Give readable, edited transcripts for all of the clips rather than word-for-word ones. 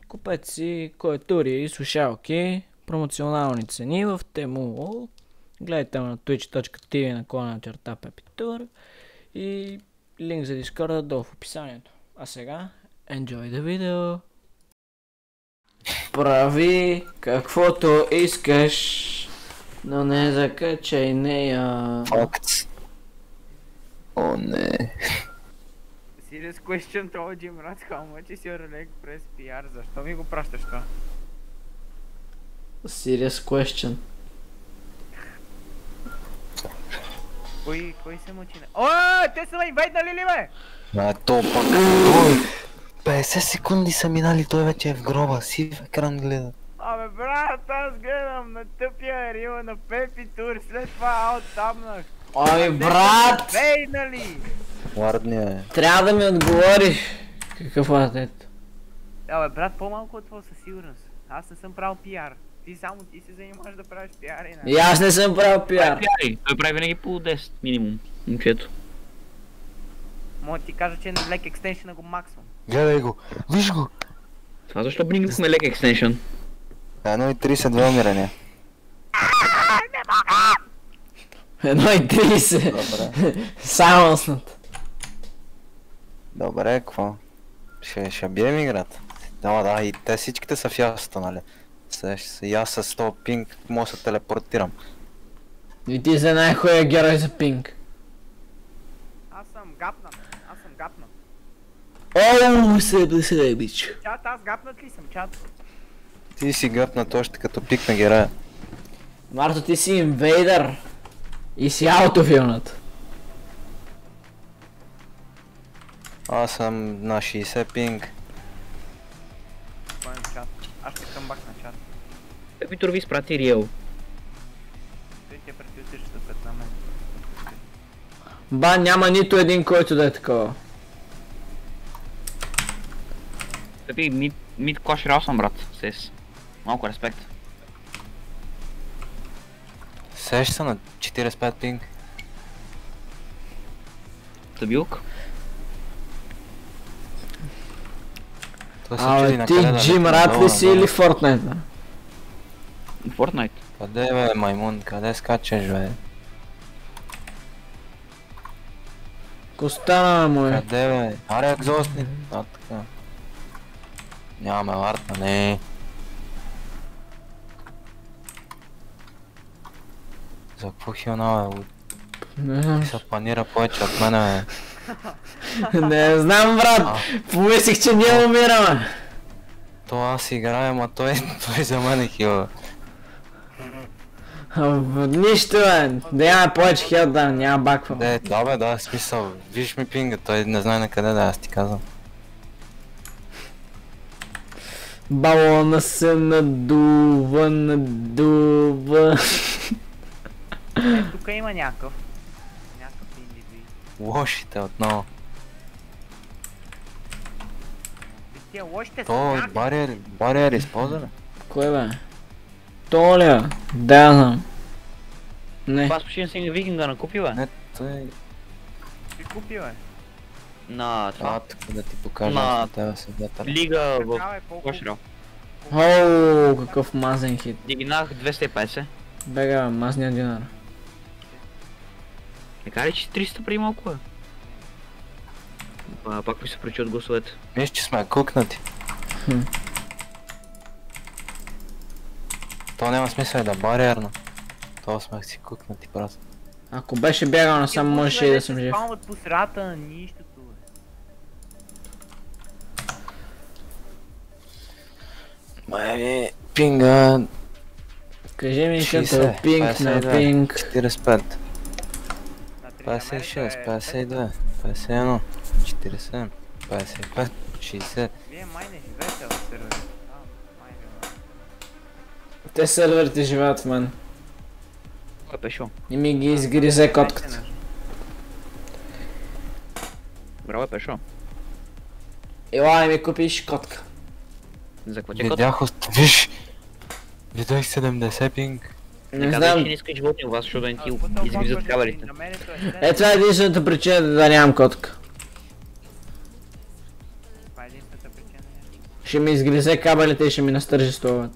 Купете си клавиатури и слушалки, промоционални цени в Temu. Гледайте на twitch.tv/Pepitur и линк за Discord долу в описанието. А сега, enjoy the video! Прави каквото искаш, но не закачай нея. Факт. О, не. Serious question to Jim Rat, how much is your leg press PR? Защо ми го пращаш това? Serious question. Кой се мъчи? О, те са ме инвайтнали ли бе? А то пак той. 50 секунди са минали, той вече е в гроба, си в екран гледа. Абе брат, аз гледам на тъпия рила на Пепи Тур, след това аут-табнах. Ой, брат! Вейнали! Вардния е. Трябва да ми отговориш. Какъв латет? Абе брат, по-малко от това със сигурност. Аз не съм правил пиар. Ти се занимаваш да правиш пиар и И аз не съм правил пиар. Той прави винаги по 10 минимум, момчето. Мога да ти кажа, че на лек екстеншъна го максвам. Гледай го, виж го. Това защо брингнахме лек екстеншън? 1.32 умирания. 1.30. Добре. Самоснат. Добре, какво? Ще бием играта. Да, и те всичките са в ясата, нали? И аз с 100 пинг мога да се телепортирам. И ти за най-хуя герой за пинг. Аз съм гапнат. Оу, се бич. Чат, аз гапнат ли съм, чат? Ти си гъпнат още като пик на героя. Марто, ти си инвейдър. И си аутофилнат. Аз съм на 60 пинг. Спомен чат. Аз ще къмбак на чат. Пепи Тур ви изпрати Риел. Той ти е предвидиш пред на мен. Ба, няма нито един, който да е такова. Пепи, мид кошер съм, брат. Сес. Малко респект. Сеш са на 45 пинг. Стабилк. Това се чуди на Ти къде да Джим летим Рат долу, ли си надолу. или Fortnite? Fortnite. Къде бе, маймун? Къде скачаш, бе? Костана му е. Къде бе? Аре, екзостни. А, така. Нямаме ларта, не. За какво хилна, бе? Не знам. Ти се планира повече от мене, бе. Не знам, брат. Помислих, че ние умираме. То аз играем, а той за мен е хил, бе. Нищо, бе. Да няма повече хил, да няма баква. Да, бе, да, смисъл. Виж ми пинга, той не знае на къде да, аз ти казвам. Балона се надува. Тук има някакъв индивид. Лошите отново. Тия лошите са То някакви. бариер използва ли? Кой бе? Толя. Да, знам. Не. Аз почти не си викинга накупи, бе. Не, той... Ти купи, бе. На това. А, тук да ти покажа, Ма- аз на тебе седата. Лига в Такава е по-хубаво. кошера. Оу, какъв мазен хит. Дигнах 250. Бега, бе, мазния динар. Не кажа ли, че 300 преди малко, бе? Пак ми се причи от гласовете. Виж, че сме кукнати. Хм. То няма смисъл да бариерно. То сме си кукнати просто. Ако беше бягал насам, можеше и да съм жив. Спамват по средата на нищото, бе. Майми, пинга... Кажи ми 60, като пинг на 52, пинг. 45, На 56, 52, 51, 47, 55, 60. Вие май не живеете в сервера. Май не. Те серверите живеят в мен. Кой е пешо? И ми ги изгризе котката. Браво е пешо. Елай ми купиш котка. За какво ти кот? Видях, виж! Видях 70 пинг. Не Казах, знам. че не иска животни у вас, защото да не ти изгризат кабелите. Е, това е единствената причина да нямам котка. Това е единствената причина. Ще ми изгризе кабелите и ще ми настържествуват.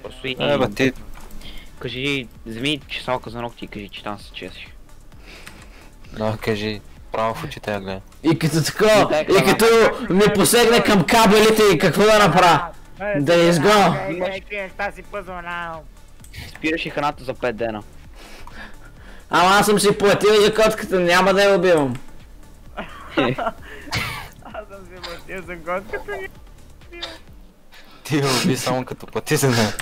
Просто и Бе, ти... кажи, вземи чесалка за ногти и кажи, че там се чесиш. Да, кажи. Право в очите я гледа. И като такова, и като ми посегне към кабелите и какво да направя? Да я изгоня. Šta si позволял? Спираш и храната за 5 дена. Ама аз съм си платил за котката, няма да я убивам. Аз съм си платил за котката. Ти я уби само като плати за нея.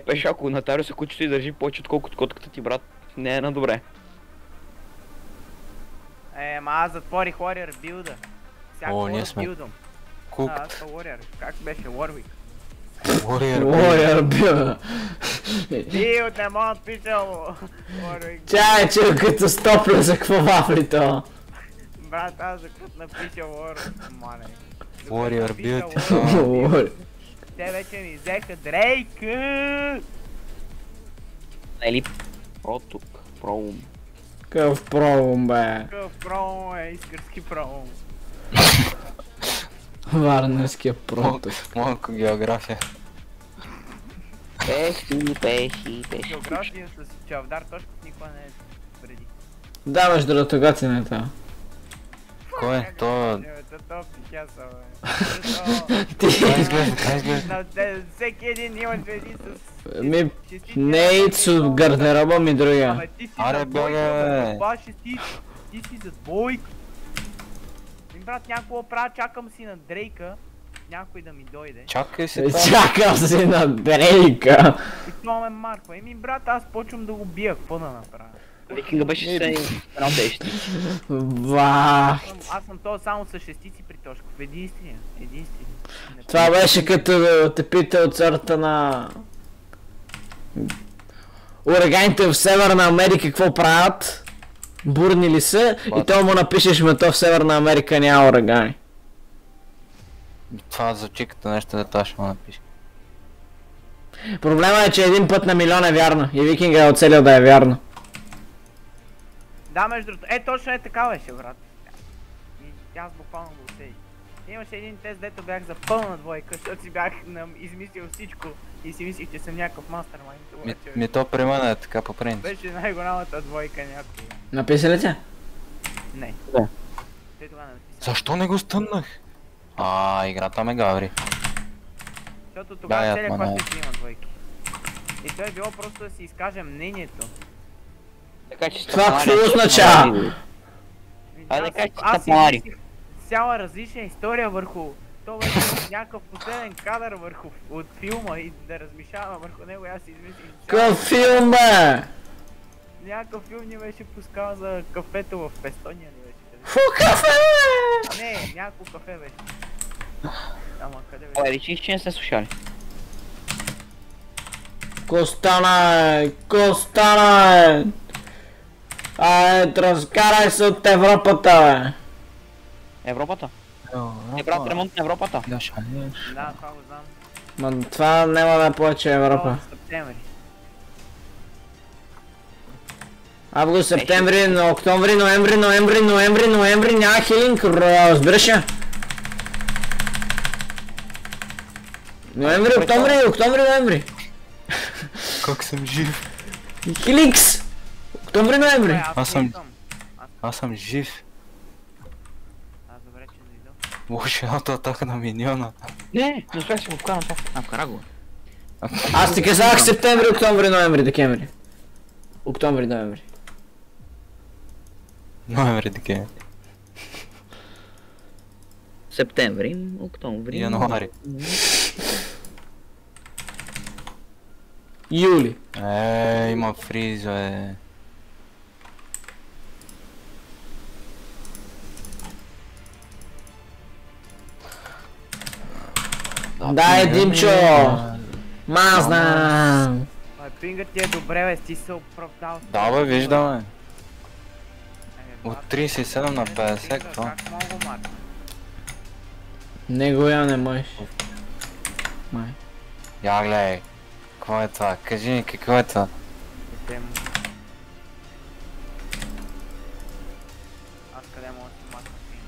Пеш, ако нотариуса кучето и държи повече отколкото котката ти, брат, не е на добре. Ма аз затворих Warrior билда. О, ние сме билдом. Кук. Аз съм Warrior. Как беше Warwick? Warrior. Warrior бива. Ти от не мога писал Warwick. Чай, че като стопля за какво вафли то. Брат, аз за като напиша Warwick, мале. Warrior build. Warrior. Те вече ми взеха Дрейка! Нали? Про тук, проум. Какъв проблем бе. Какъв проум е, искърски проум. Варненския проток. Малко география. Пеши. География с Чавдар Тошков никога не е преди. Да, между другото, готин е това. Кой е? То... То пихяса, бе. Ти... Как изглежда? Всеки един има звезди с... Ми... Не Ицо гардероба ми другия. Абе, ти си Аре, за двойка, бе. бе, баш ти си за двойка. Ми брат, някакво правя, чакам си на Дрейка, някой да ми дойде. Чакай си това. Чакам си на Дрейка. И това ме марква. Еми брат, аз почвам да го бия, какво да направя? Викинга беше едно от дещи. Ва. Аз съм то само с шестици при Тошков. Единствения. Това беше като те пита от сорта на... Ураганите в Северна Америка какво правят? Бурни ли са? И то му напишеш, ме то в Северна Америка няма урагани. Това звучи като нещо, да ще му напише. Проблема е, че един път на милион е вярно. И Викинга е оцелил да е вярно. Да, между другото. Точно е така беше, брат. И аз буквално го усетих. Имаше един тест, дето бях за пълна двойка, защото си бях измислил всичко и си мислих, че съм някакъв мастермайнд. Ми то при мен е така по принцип. Беше най-голямата двойка някога. Написа ли тя? Не. Да. Той тогава не написа. Защо не го стъннах? Играта ме гаври. Защото тогава целият ма, клас ще има двойки. И той е било просто да си изкаже мнението. Така че Това какво означава? Да кажеш, че Аз си тъпари. мислих цяла различна история върху... То беше някакъв последен кадър върху от филма и да размишава върху него, аз си измислих... Какъв филм бе? Някакъв филм ни беше пускал за кафето в Естония ли беше? Фу, кафе бе! Не, някакво кафе беше. Ама къде Абе, беше? речи, че не сте слушали. Костана, Костана! Разкарай се от Европата бе! Европата? Брат, ремонт на Европата. Да, шалеш. Да, това го знам. Ма това няма да е повече Европа. В септември. Август, септември, октомври, ноември, няма хилинг, разбираш я? Ноември, октомври, ноември. Как съм жив? Хиликс! Октомври, ноември. Аз съм- не идвам. Аз съм жив. Аз добре, че не идвам. Лошо едната атака на миньона. Не успях си го вкарам това. Вкара го. Аз ти казах септември, октомври, ноември, декември. Октомври, ноември. Ноември, декември. Септември, октомври. Януари. Юли. Има фриз, бе. Дай, Димчо! Мазна! Ай, пингът ти е добре, бе, ти се оправдал. Да, бе, виждаме. От От 37 на 50, какво? Как мога го марка? Него я не можеш. Май. Я гледай. Какво е това? Кажи ми, какво е това? Аз къде мога да си марка пинг?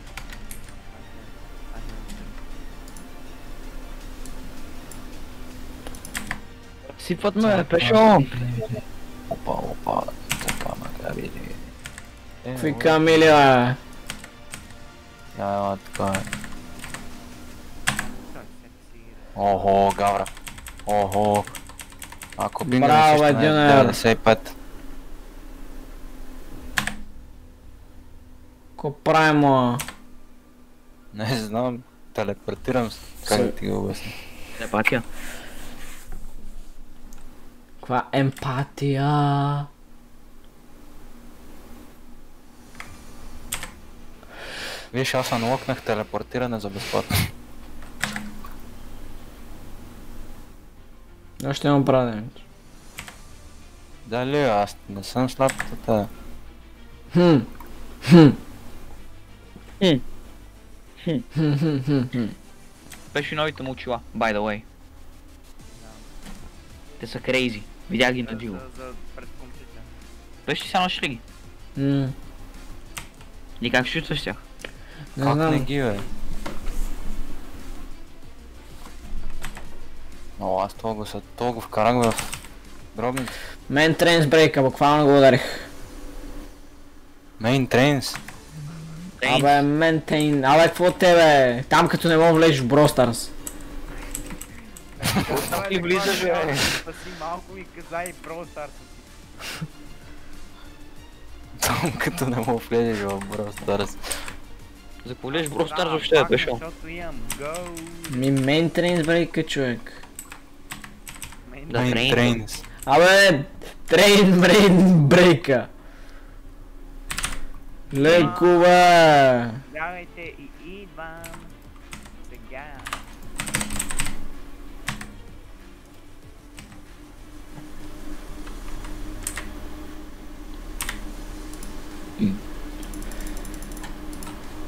Сипват ме, пешо! Опа, така ма види. Какви камили, бе? Я, така е. Той се си играе. Охо, гавра. Охо. Ако би Браво, не Дюнер. 95. Ко правимо? Не знам, телепортирам се. Как да ти го обясня? Телепатия. Каква емпатия? Виж, аз анлокнах телепортиране за безплатно. Още имам правилно. Дали, аз не съм слаб тата. Пешо и новите му очила, by the way. Те са крейзи. Видях ги на живо. За пред компютър. Пешо ти са нашли ги. И как ще чувстваш тях? Не Как не знам. ги, бе? О, аз това го вкарах в дробница. Мен трейн с брейка, буквално го ударих. Мейн трейнс. Абе, ментейн. Абе, какво тебе? Там като не мога влезеш в Brawl Stars. Ти влизаш, бе? Спаси малко ми каза и Brawl Stars. Там като не мога влезеш в Brawl Stars. За какво влезеш в Brawl Stars въобще, пешо? Защото имам go. Ми мен трейн с брейка, човек. Да, Мейн трейн. трейнс. Абе, трейн брейка. Леко, бе. Давайте и идвам. Сега.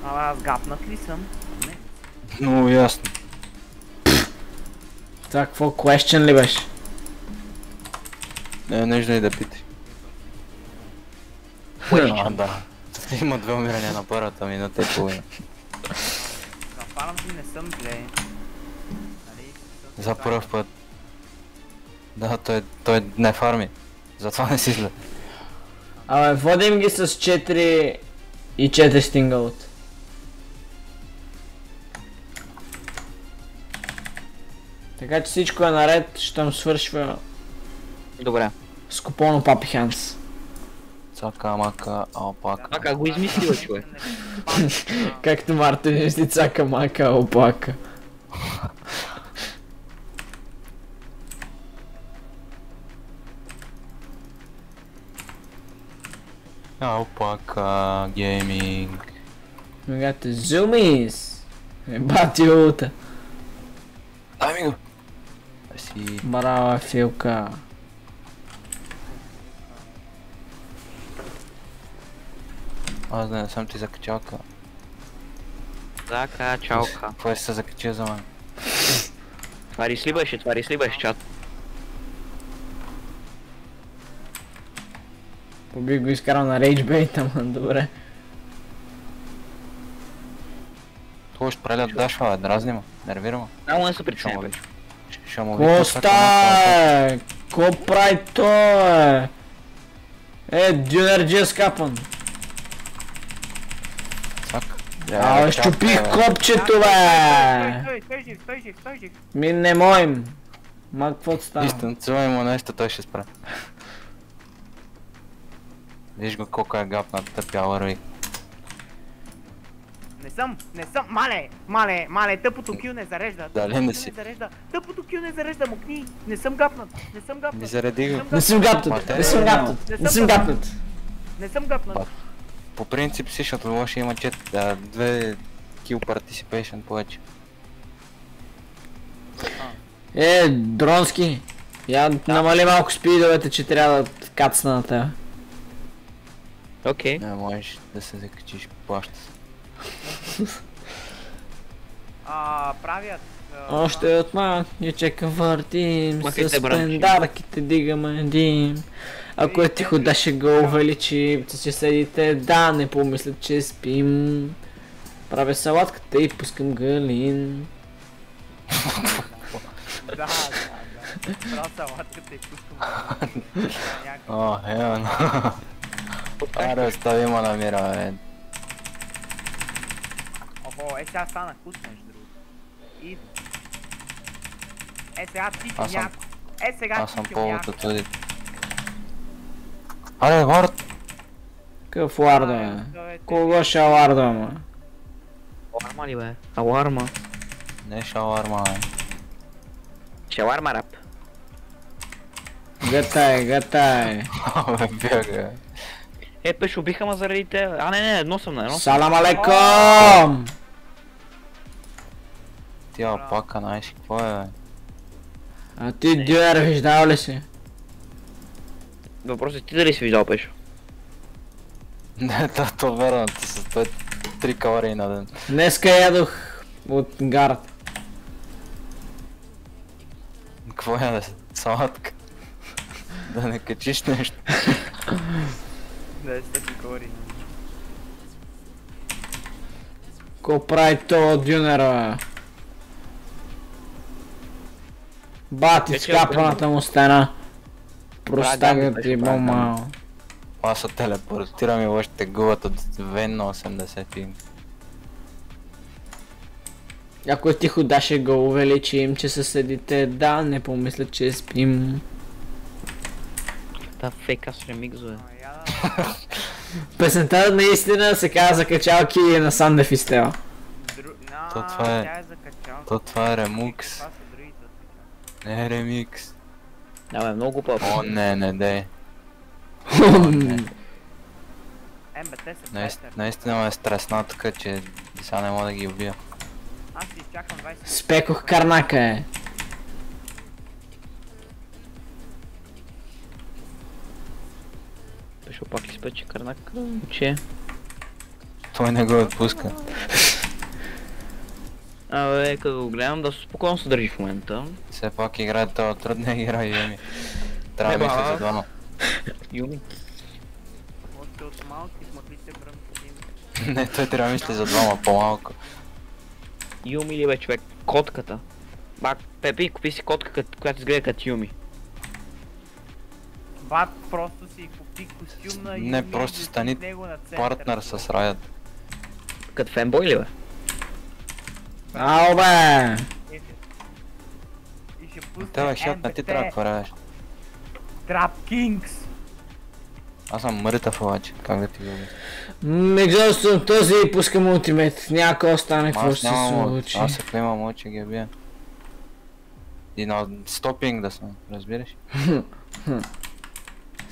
Абе, аз гапнат ли съм? Не. Много ясно. Това какво question ли беше? Не, нужно и да питай. А, да. Има 2 умирания на първата минута и половина. За фарм си не съм зле. Нали? За първ път. Да, той не фарми. Затова не си зле. Абе, водим ги с 4 и 4 стингълт. Така че всичко е наред, щом свършва Добре. с купона Папи Ханс. Цака, мака, алпака. А как го измислила, човек? Както Мартин мисли цака мака опака. Алпака, гейминг. Мегате зумис! Бати ута! Дай ми го! Ай си... Браво, Филка! Аз не съм ти закачалка. Закачалка. Какво се закачил за мен? Това ли беше чат. Побих го изкарал на рейджбейт, ама добре. Това ще прелят дашва, дразни ма, нервира ма. Само не се притесняй, Шо му бе. Ще му викна Коста! цака, мака, Ко прави той? Дюнер джи е скапан. цак. Абе, щупих копчето, бе! Стой жив. Ми не моим. Ма какво става? Изтанцувай му нещо, той ще спре. Виж го колко е гапнат, тъпя върви. Не съм, мале, тъпото кил не зарежда. Дали не си? Тъпото кил не зарежда, мукни. Не съм гапнат. Ми зареди го. Не съм гапнат, не съм гапнат. Не съм гапнат. По принцип си, защото лоши има 2 kill participation повече. Дронски. Я намали малко спидовете, че трябва да кацна на тея. Окей. Не можеш да се закачиш, плаща се. Правят. Още от малкичека въртим, Махайте, с брат. пендарките дигаме дим. Ако е тихо да ще го увеличим, че седите да не помислят, че спим. Правя салатката и пускам галин. Да. Брат, салатката и пускам. О, ево. Аре, остави ма намира, бе. Охо, сега стана вкус между другото. И... сега тичам Аз съм- яко. Сега Аз съм тичам яко. повод от туди. Аре, вард! Какъв ларда, бе? Кого ще ларда, ма? Аларма ли бе? Аларма. Не шауарма, бе. Шаларма рап. Гътай. Абе, бяга. Пеш, убиха ма заради те. А, не, едно съм на едно. Салам алейкум! Ти алпака, знаеш какво е, бе? А ти дюер виждал ли си? Въпросът е ти дали си виждал, Пешо? Не, то верно, ти са 3 калории на ден. Днеска ядох от гард. Какво яде? Салатка. Да не качиш нещо. Да е стъпи кори. Ко прави то дюнера, бе? Бати скапаната му стена. Простагът ти бомал. Аз се телепортирам и още губят от Вен на 80 пинг. Ако тихо да ще го увеличим, че съседите да не помислят, че спим. Та фейк аз ремикс, бе. Песента наистина се казва за качалки на Сандев Фистела. То това е- Тя е закачал. То това е ремукс. Това са другите откачал. Не е ремикс. Да, бе, много пъп. О, не дей. МБТ са бетер. Наистина ме е стресна тук, че сега не мога да ги убия. Аз си изчакам 20 секунди. Спекох карнака, е. Пешо пак изпече карнак, че... Той не го отпуска. Абе, като го гледам да спокойно се държи в момента. Все пак играе това трудна игра и Юми. Трябва да мисля за двама. Юми. Още от малки смъклите бръмки. Не, той трябва да мисли за двама по-малко. Юми ли бе, човек? Котката. Бак, Пепи, купи си котка, която изгледа като Юми. Бат, просто си купи костюм на Не, Юми просто и стани с него на център. Партнер с Раят. Като фенбой ли бе? Ау, бе! И ще пусне Те бе, хет, не ти трябва какво правиш. Трап Кингс. Аз съм мъртъв обаче, как да ти го обясня? Екзостъм този и пускам ултимейт. Някой остане, какво Аз ще се нямам мод. случи. Аз ако имам мод, ще ги бия. И на 100 пинг да съм, разбираш?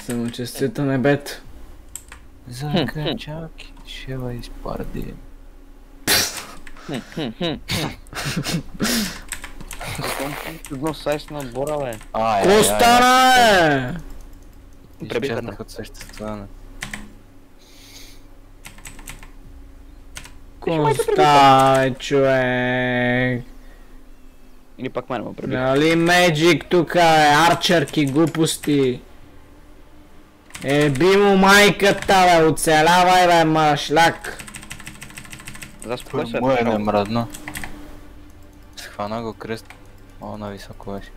Самочувствието небето. За качалки, шева изпарди. Едно сайс на отбора, бе. Ко стана, е? Пребихата от съществуване. Ко става, човек? Или пак мене ме пребиха. Нали Меджик тука е, арчерки, глупости. Би му майката, бе, оцелявай, бе, машлак. За спокой се Му е Пешо. немръдно. Схвана го кръст. О, нависоко беше.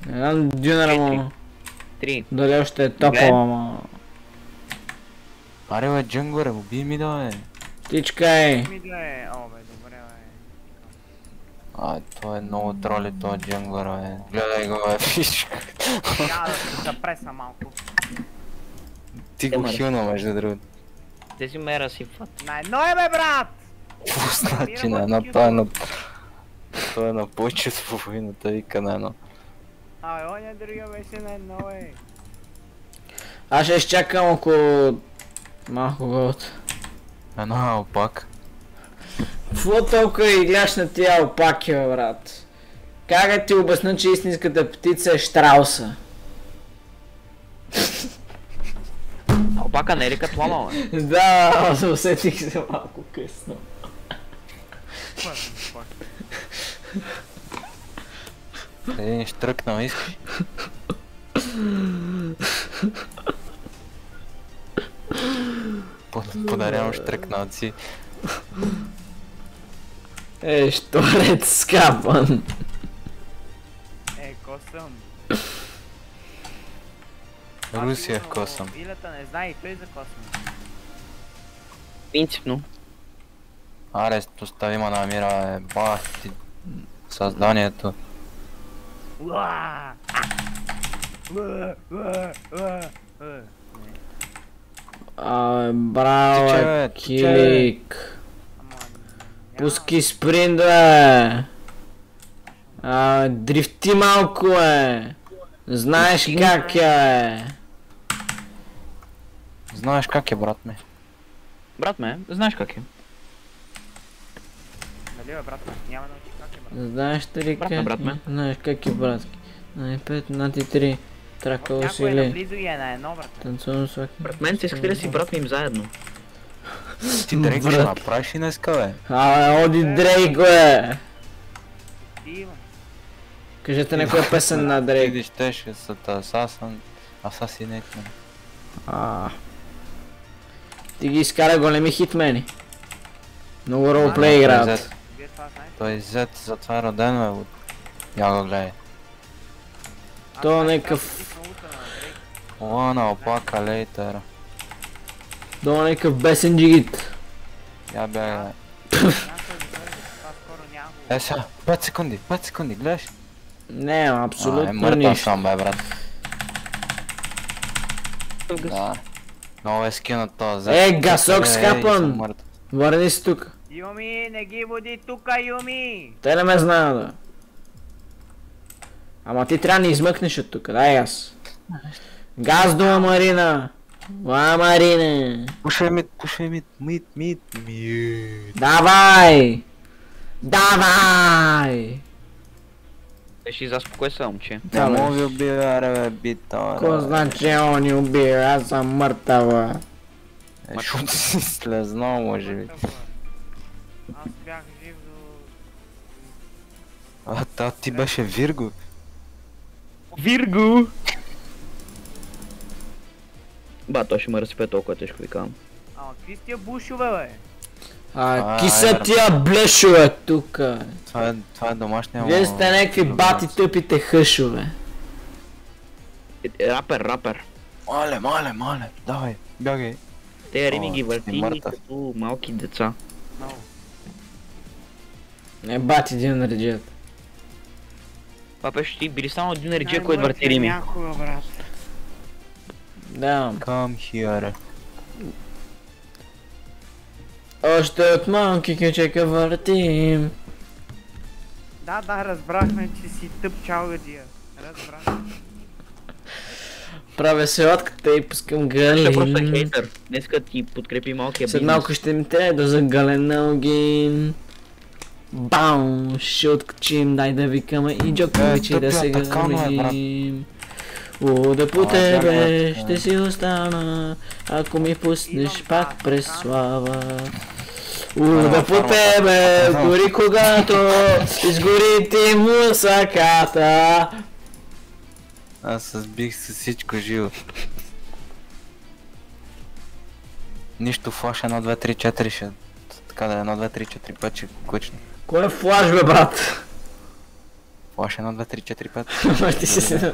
Не знам дюнера му. 3. Дали още е топъл, ама. Аре бе, джангър, убий ми да бе. Птичкай. Ми да е, о бе, добре бе. Той е много троли, той джангър бе. Гледай го бе, фишка. Трябва да се запреса малко. Ти го Ема, хилна между другото. Тези мера си фат. На едно е бе, брат! Какво значи на едно, той е на... Той е на повече от половината, вика на едно. Оня другия беше на едно е. Аз ще изчакам около... малко год. Едно алпак. Какво толкова и гледаш на тия алпаки, бе, брат? Как да ти обясня, че истинската птица е щрауса? Алпака не е ли като лама, бе? Да, усетих се малко късно. Един штръкнал искаш? Подарявам штръкналци. Шторец скапан. съм. Русия в косъм. Илята не знае и той за какво съм. Принципно. Арест, остави ма намира, бах ти създанието. Уаа! Браво, Тича, бе, Килик. Ама... Пуски спринт, бе. Дрифти малко, бе. Знаеш Пусти, как е. Знаеш как е, брат ми? Брат ме, знаеш как е. Нали бе, брат, няма да научи как е, брат. Знаеш ли Брат как на брат ме. Знаеш как е, братки. На 5, на 3. Трака Някой е усилие. наблизо и е на едно, брат. Танцувам с Брат мен се искате да си брат ми им заедно. Ти Дрейк ще Брат. направиш и днеска, бе. Оди Дрейк, бе. Ти имам. Кажете някоя песен на Дрейк. Ти щеше с Assassinate. Ти ги изкара големи хитмени. Много ролплей играят. Вие това знаете? Той Z затова е роден, бе. Я го гледай. То Аз някакъв... съм утре на Дрейк. Лана, опака, лейтер. До някакъв бесен джигит. Я бягай. Някой да дойде, това скоро няма го... Е, сега, 5 секунди, гледаш? Не, абсолютно мъртъв нищо. съм, бе, брат. Да. Много е скинат този Z. Гасок Е, скапан. съм мъртъв. Върни се тук. Юми, не ги води тука, Юми! Те не ме знаят, да. Ама ти трябва да ни измъкнеш от тук, дай аз. Газ дума, Марина! Марина! Пушай мид. Давай! Давай! Беше заспокой се, момче. Не мога ви убива, бе, бита. Ко значи он ни убива, аз съм мъртава. Защото си слезнал, може би. Аз бях жив до... Ти беше Вирго. Вирго! Ба, той ще ме разпе толкова тежко ви казвам. Ама какви сте тия бушове, бе? Ки са тия блешове тука? Това е домашния. Вие сте някакви бати тъпите хъшове. Рапер. Мале, давай, бягай. Те рими ги си върти мъртъв. като малки деца. Много. Не бати един реджет. Папа, ще ти били само един реджия, който върти рими. Някога, брат. Да. Come here. Още от малки кючека въртим. Да, разбрахме, че си тъп чалгаджия. Разбрахме. Правя се отката и пускам Ще просто е галин. хейтър. Днеска ти подкрепи малкия След бизнес. малко ще ми трябва да загален на огин. Бау! Ще откачим, дай да викаме и Джокович и да се тъпия такано е, брат. гърмим. Да по А, тебе бягай, ще си остана, ако ми пуснеш Имам пак да, през да. слава. Да, Да по фармата. тебе, Да. гори когато изгори ти мусаката. Аз се сбих с всичко живо. Нищо флаш 1, 2, 3, 4 ще... Така да е 1, 2, 3, 4, 5 ще кучне. Кой е флаш, бе, брат? Флаш 1, 2, 3, 4, 5. Ама ти си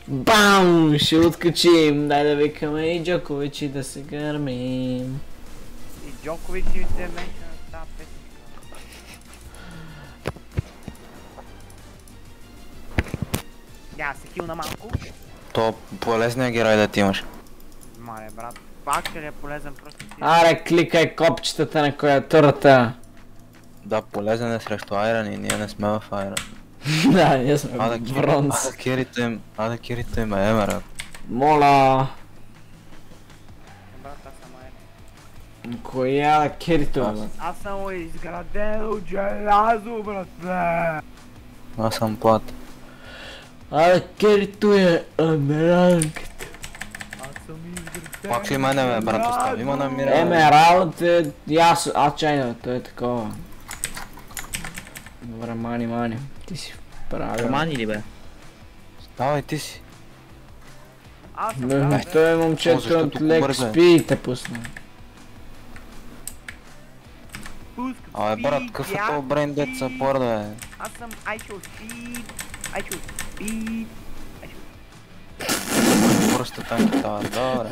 Бам! Ще откачим, дай да викаме и Джокович и да се гърмим. И Джокович и се менша на тази песенка. Я се хилна малко. То полезния герой да ти имаш. Мале, брат. Пак ще ли е полезен, просто си... Аре, кликай копчетата на клавиатурата. Да, полезен е срещу Айрон и ние не сме в Айрон. Да, ние сме бронз. Ада кирите им е Емера. Моля. Брат, аз съм Айрон. Коя кирито, бе? Аз съм изграден от желязо, брат. Аз съм плат. Аре, кирито е амеранката. Аз съм изграден. Пак ли мене, бе, брат, остави ма на мира. Емералд е... чайна, той е такова. Добре, мани. Ти си правил. Романи ли бе? Давай ти си. Аз съм Бе, брат. той е момчето защото от Лек побърза. Спи и те пусна. Пускам Абе, брат, какъв е този брейн дет съпорт, бе? Аз съм IQ Speed. IQ Speed. Просто танката, добре.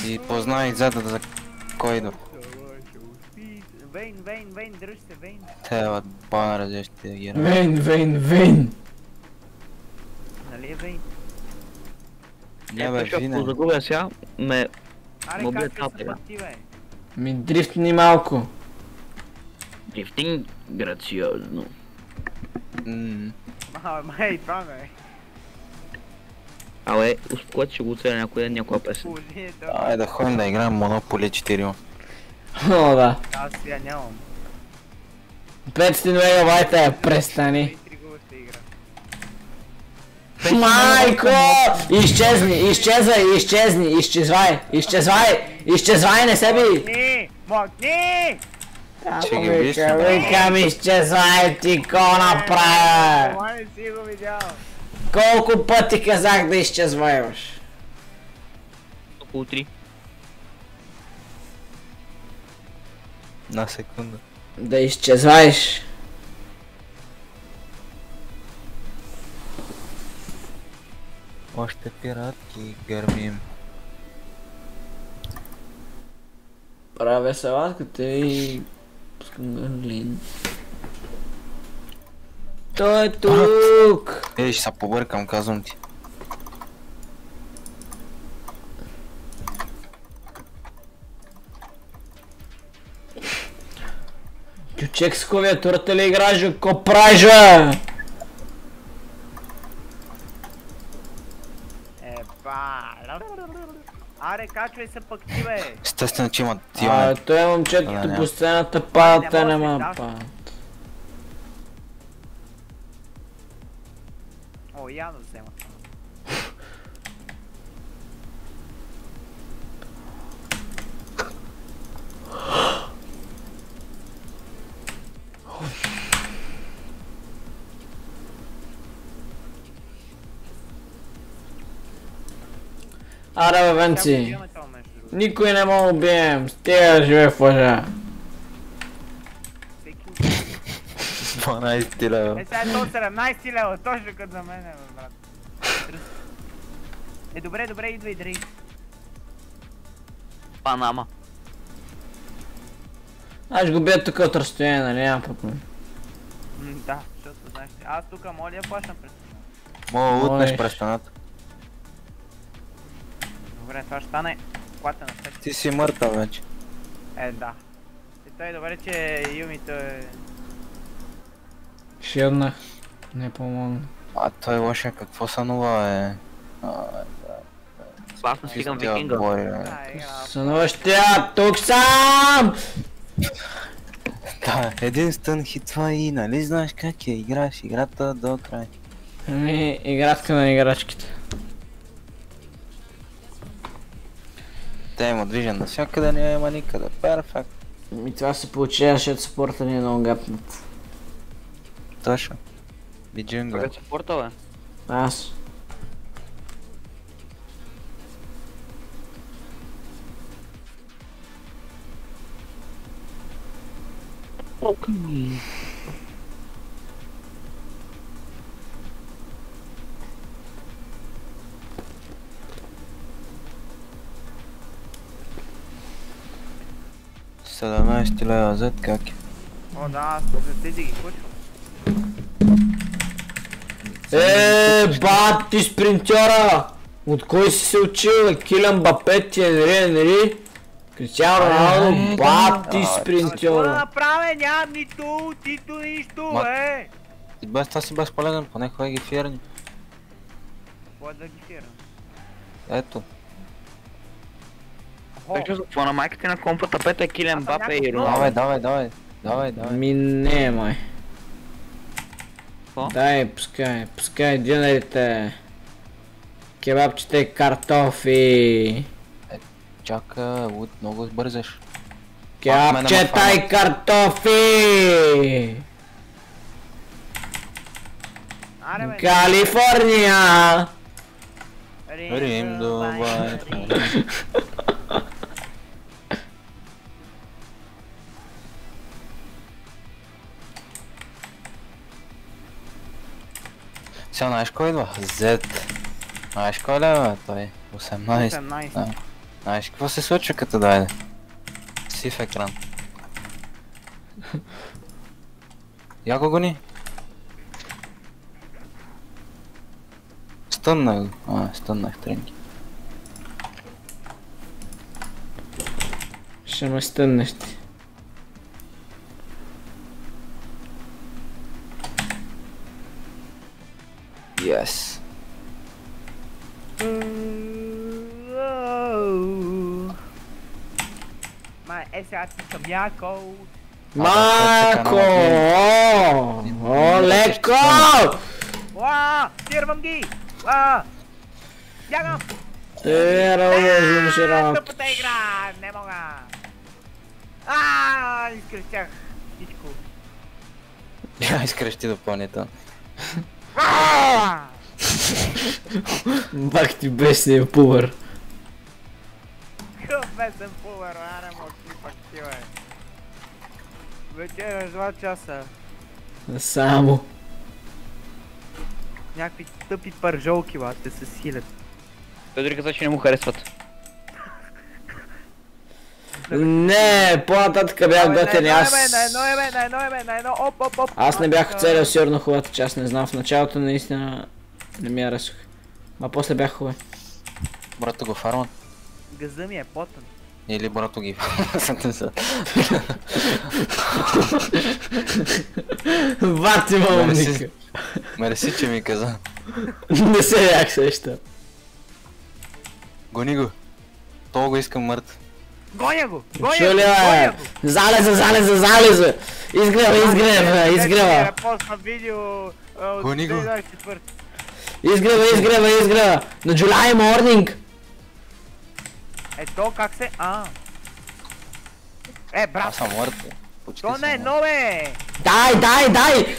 И познай зада за кой идва. Вейн, дръж се, Вейн. Те от банера зде ще гира. Вейн. Нали е Вейн? Не бе, Ако винаги. загубя сега, ме Аре, убият как се тапега. пъти, бе? Ми дрифтни малко. Дрифтинг грациозно. Май, това ме. Абе, успокойте, ще го оцеля някой ден, някоя песен. Положението. Айде да ходим да играем Monopoly 4. О, да. Аз сега нямам. 500 мегабайта, престани. Интригуваща игра. Майко! Изчезвай, не се би! Мокни! Ще ги виж. Викам, изчезвай, ти ко направя! Това не си го видял. Колко пъти казах да изчезвайваш? Около 3. На секунда. Да изчезваеш. Още пиратки гърмим. Правя салатката и... пускам гърлин. Той е тук! Ей, ще се побъркам, казвам ти. Чучек с клавиатурата ли играеш, ко правиш? Епа. Аре, качвай се пък ти, бе. Естествено, че има тия. Той е момчето Да, по сцената падат, те Не не може, ма да. падат. О, явно взема. Аре бе, Венци, никой не мога да убием, стига да живее в лъжа. 12 лева. Сега е то 17 лева, точно като за мен, бе, брат. Добре, идвай, дрей. Панама. Аз ще го бия тук от разстояние, нали, няма проблем. Да, защото знаеш, аз тук моля да плащам през това. Мога да утнеш Ой. през стената. Добре, това ще стане клата на пет. Ти си мъртъв вече. Да. И той е добре, че Юмито е... Ширнах, не помогна. А той лоша какво сънува е? Аз не стигам Чистия викинга. отбор, е. Да, игра. Сънуващия, тук съм! Да, единствен хит това и нали знаеш как я играеш играта до край. Ами, игратка на играчките. Те има движен навсякъде, няма никъде. Перфект. И това се получава, защото спорта ни е много гапнат. Точно. Биджинга. Къде се порта, бе? Аз. Седемнайсет лева зад как е? О, да, аз за тези ги включвам. Бат, ти спринтьора! От кой си се учил, бе? Килиан Мбапе ти Енри? Кристиано Роналдо, бат, ти Какво да спринтьора! направя? Нямам нито нищо, Ма- бе! И без това си безполезен, поне хой ги фирни. Какво да ги фирам? Ето. Вече за какво на майката на компа тапета е Килиан Аз съм Мбапе и някакъв Роналдо. Давай. Ми не, май. Какво? Дай, пускай дюнерите. Кебабчета и картофи. Чака, много бързаш. Кебабчета и картофи! Аре, бе! Калифорния! Рим, Дубай. Сега знаеш кой идва? Z. Знаеш кой лева той? 18. 18. Да. Знаеш какво се случва като дойде? Сив екран. Я го гони. Стъннах го. Стъннах тренки. Ще ме стъннеш ти. Yes. Май, сега ти съм яко. Марко! О, леко! Уаа! Стирвам ги! Уаа! Бягам! Разложим широко. Тъпата игра! Не мога! Изкрещях всичко. Я изкрещи допълнително. Бах ти бесния пувър. Какъв бесен пувър, не мога ти пак ти, бе. Вече е 2 часа. Само. Някакви тъпи пържолки, ба, те се силят. Той дори каза, че не му харесват. Не, по-нататък бях готен аз. На едно, оп. Аз не бях оцелил сигурно хубавата част, не знам, в началото наистина не ми харесвах. А после бях хубав. Брато го фармат. Газа ми е потен. Или брато ги Бати ма умника. Мерси, че ми каза. Не се бях сеща. Гони го. Това го искам мъртв. Гоня го! Чули, бе! Залеза! Изгрева! Репостна видео от Гони го. 2024. Изгрева! На July morning! Ето как се... брат! Аз съм мъртв. Почти То съм не е мъртв. едно, бе! Дай!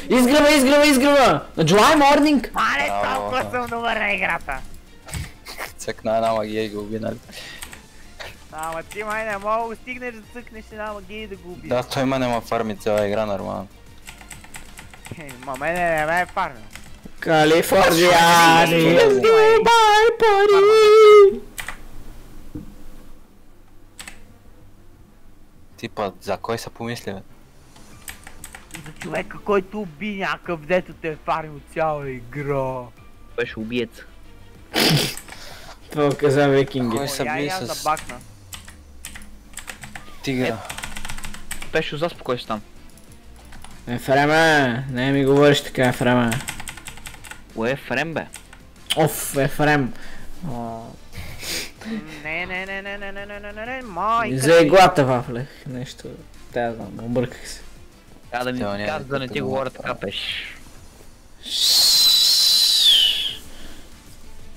Изгрева! На July morning! Мале, Браво. толкова съм добър на играта! Цъкна една магия и го уби, нали? Ама ти май не мога да стигнеш да цъкнеш една магия и да го убиеш. Да, той ма нема фарми цяла игра нормално. Ма мене не ме е фармил. Калифорниани! Бай пари! Типа, за кой са помисли, бе? За човека, който уби някакъв, дето те е фармил цяла игра. Беше убиец. Това каза викинги. Кой са Я били я с забакна. тигра? Беше заспокой се там. Ефреме, не ми говориш така, Ефреме. Кое е Фрем, бе? Оф, Ефрем. Не, майка. За иглата вафлех, нещо. Тя знам, обърках се. Трябва да Тя ми няма каза да не ти като говоря това. така, пеш.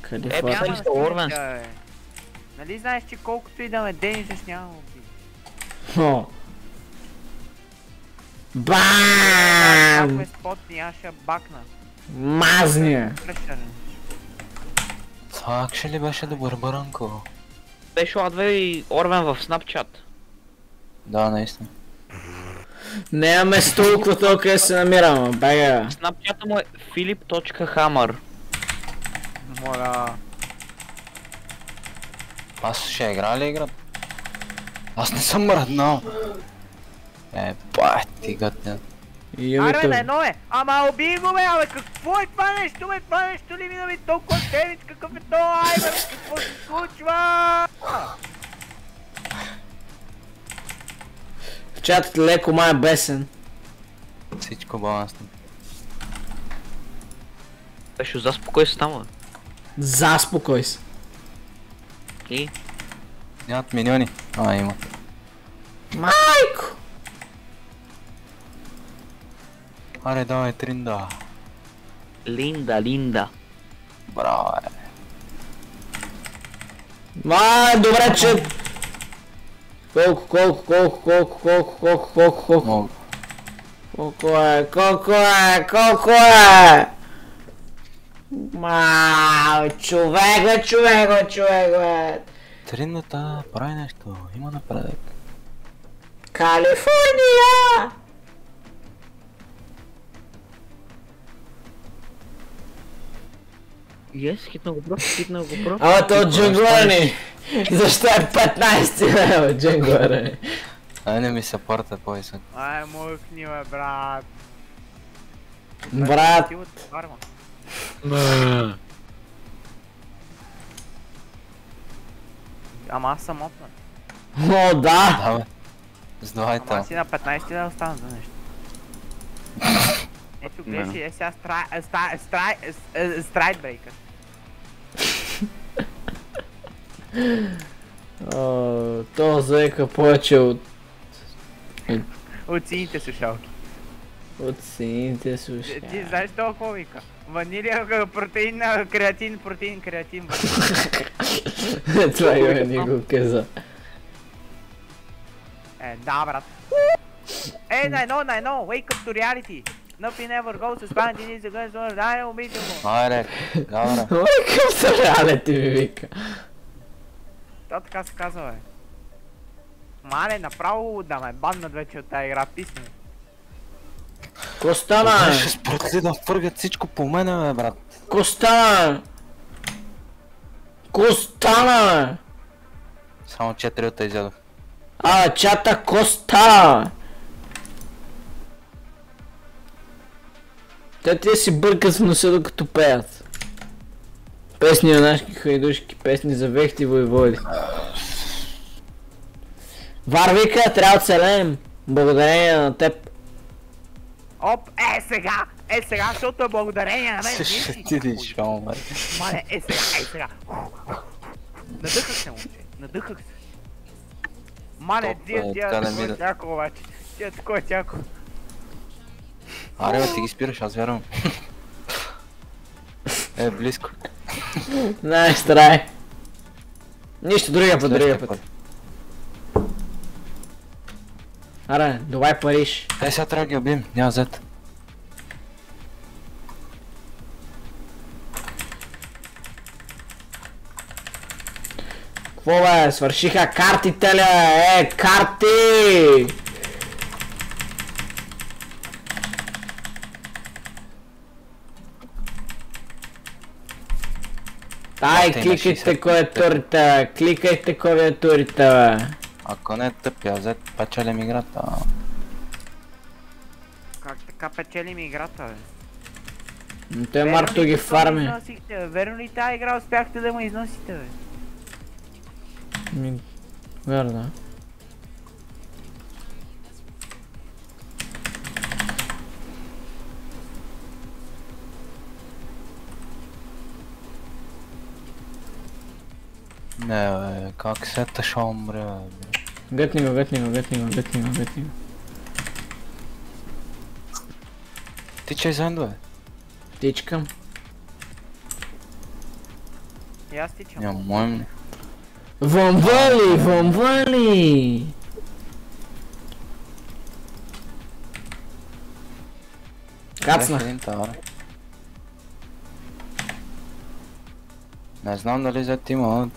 Къде Е, фото? бяна ли сте Орвенс? Нали знаеш, че колкото и да ме денижеш няма да убий. О. Как Бам! ме спотни, аз ще бакна. Мазния! Прешарен. Так ще ли беше добър Баранко? Беше Ладве и Орвен в Snapchat. Да, наистина. Нямаме толкова къде се намираме, бега. Snapchat му е philip.hammer. Моля. Аз ще игра ли играта? Аз не съм мръднал. Бати гътен. Аре, не, но е! Ама убий го, бе, абе, какво е това нещо, бе? Това нещо ли мина ми толкова темич? Какъв е то? Ай, бе, какво се случва? В чатът леко май е бесен. Всичко балансно. Беше заспокой се там, бе. Заспокой се. И? Нямат милиони. Има. Майко! Аре, давай Тринда. Линда. Браво, е. Добре, че... Колко? Много. Колко е? Човек, бе. Триндата прави нещо. Има напредък. Калифорния! Yes, хитна го про. Ама то джунглър ни! Защо е 15 лева джунглъра ни? Ай, не ми се порта по-висок. Ай, мъкни бе, брат. Брат! Ти от фарма. Ама аз съм опнат. О, да! Да, бе. Сдавай Ама там. аз си на 15 да остана за нещо. Ето гледаш, е сега страйдбрейкър. То заека повече От сините слушалки. от сините Ти слушай. знаеш това какво вика? Ванилия, протеин, креатин, протеин, креатин. Това и не го каза. Да, брат. На едно, wake up to reality. Nothing ever goes as planned, it is a good story, да, убийте го. Айде, гавра. Ой, към сърале ти ми вика. То така се казва, бе. Мале, направо да ме баннат вече от тази игра, писне. Костана! Ще спратли да фъргат всичко по мене, бе, брат. Костана! Костана! Само 4 от изядох. Чата Коста! Те си бъркат в носа докато пеят. Песни юнашки хайдушки, песни за вехти войводи. Варвика, трябва да целем. Благодарение на теб. Оп, сега, защото е благодарение на мен. Ще ти диш, мамо, бе. Мале, сега. Надъхах се, момче, надъхах се. Мале, тия такова тяко обаче. Тия такова тяко. Аре, бе, ти ги спираш, аз вярвам. Близко. Знаеш, трай. Нищо, другия път. Аре, давай Париж. Сега трябва да ги убием, няма зет. Какво бе, свършиха картите ли? Карти! Ай, кликайте клавиатурите, бе. Ако не е тъпия зет, печелим играта. Как така печелим играта, бе? Той Марто ги фарми. Верно ли тази игра успяхте да му износите, бе? Верно. Не, бе, как сета ще умре, бе. Гътни го. Ти че изенда, бе? Тичкам. И аз тичам. Няма моем. Вамвали! Кацнах. Един тавар. Не знам дали зет има.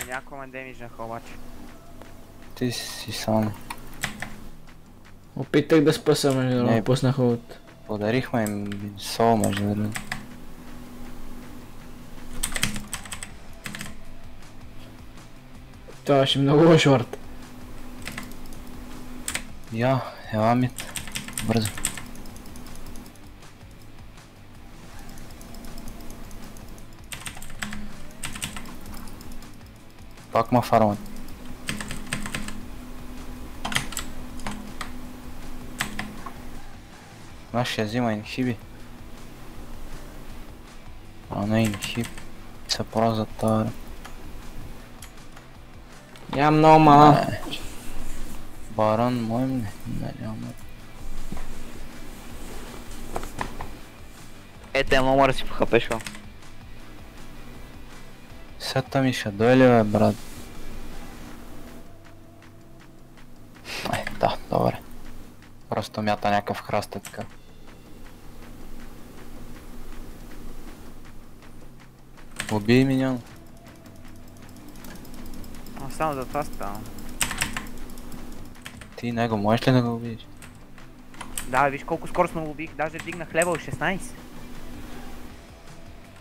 Някой ме демиджнаха обаче. Ти си сам. Опитах да спаса, между другото, пуснаха от... Подарихме им сол, между другото. Това беше много лош вард. Ела мит. Бързо. Пак ма фармат. Аз ще взима инхиби. Не инхиб. Се пора за тара. Нямам много мана. Баран моим не няма. Те много да си похапешва. Сета ми ще дойде, бе, брат. Да, добре. Просто мята някакъв храст е така. Убий миньон. Само за това става. Ти него можеш ли да го убиеш? Да, виж колко скоростно убих, даже вдигнах левел 16.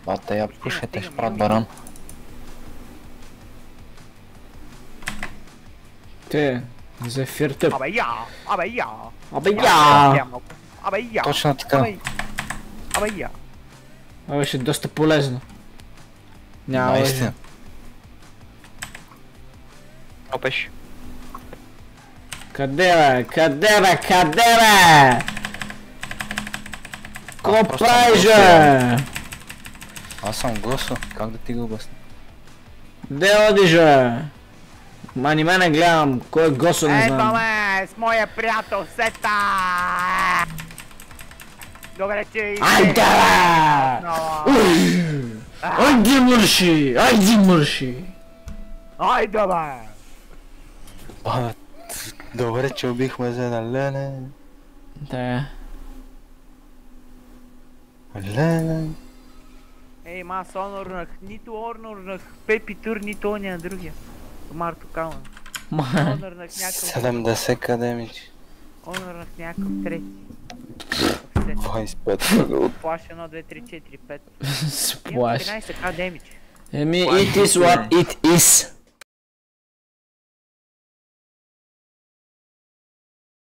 Бата, я пушете, ще правят баран. Те, Зефир тъп. Абе я! Абе я! Абе я! Абе я! Точно така. Абе я! Това беше доста полезно. Няма Наистина. Опеш. Къде бе? Къде бе? Къде бе? Ко просто правиш съм бе? Аз съм госо, как да ти го обясня? Де одиш бе? Ма ни мене гледам, кой е госо не Ето знам. ме, с моя приятел Сета! Добре, че и... Айде бе! Айде мърши! Айде мърши! Айде бе! Бат, добре, че убихме Лене. Да. Лене. Ей, ма, аз онорнах, нито онорнах Пепи Тур, нито ония другия. Марто Калан. Ма. Онорнах някакъв... 70 кадемичи. Онорнах някакъв трети. 25. Плаш 1, 2, 3, 4, 5. Се Имам плаши. 13 демидж. Еми, it is what it is.